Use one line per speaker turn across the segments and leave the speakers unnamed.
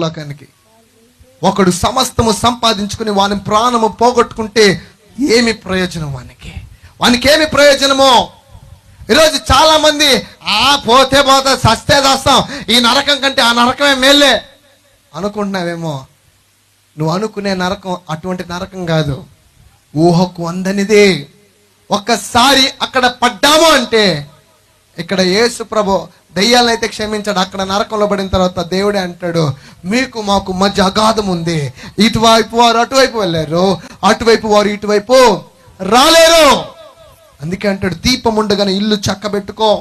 లోకానికి. ఒకడు సమస్తము సంపాదించుకుని వాని ప్రాణము పోగొట్టుకుంటే ఏమి ప్రయోజనం వానికి ఏమి ప్రయోజనమో? ఈరోజు చాలా మంది పోతే సస్తే చేస్తాం, ఈ నరకం కంటే ఆ నరకమే మేలే అనుకుంటున్నావేమో. నువ్వు అనుకునే నరకం అటువంటి నరకం కాదు, ఊహకు అందనిదే. ఒక్కసారి అక్కడ పడ్డాము అంటే, ఇక్కడ యేసు ప్రభు దయ్యాలనైతే క్షమించాడు, అక్కడ నరకంలో పడిన తర్వాత దేవుడే అంటాడు, మీకు మాకు మధ్య అగాధం ఉంది, ఇటువైపు వారు అటువైపు వెళ్ళారు, అటువైపు వారు ఇటువైపు రాలేరు. అందుకే అంటాడు, దీపం ఉండగానే ఇల్లు చక్కబెట్టుకో,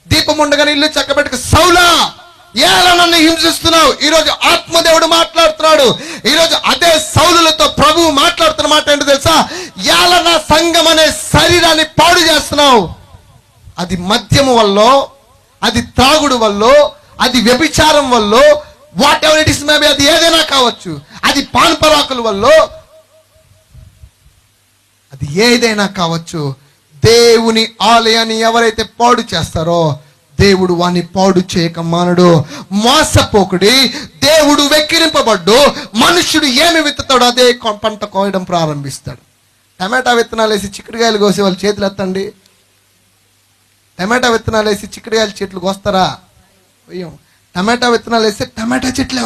దీపం ఉండగానే ఇల్లు చక్కబెట్టుకో. సౌలా, ఎలా నన్ను హింసిస్తున్నావు? ఈరోజు ఆత్మదేవుడు మాట్లాడుతున్నాడు. ఈరోజు అదే సౌలులతో ప్రభువు మాట్లాడుతున్న మాట ఏంటో తెలుసా? ఎలా నా సంఘం అనే శరీరాన్ని పాడు చేస్తున్నావు? అది మద్యము వల్ల, అది త్రాగుడు వల్ల, అది వ్యభిచారం వల్ల, what ever it is maybe, అది ఏదైనా కావచ్చు, అది పాన్పరాకుల వల్ల, అది ఏదైనా కావచ్చు. దేవుని ఆలయాన్ని ఎవరైతే పాడు చేస్తారో దేవుడు వాణ్ణి పాడు చేయక మానడు. మోసపోకుడి, దేవుడు వెక్కిరింపబడ్డు. మనుష్యుడు ఏమి విత్తుతాడో అదే పంట కోయడం ప్రారంభిస్తాడు. టమాటా విత్తనాలు వేసి చిక్కుడుకాయలు కోసే వాళ్ళు చేతులు ఎత్తండి. టమాటా విత్తనాలు వేసి చిక్కుడుకాయల చెట్లు కోస్తారా? టమాటా విత్తనాలు వేస్తే టమాటా చెట్లే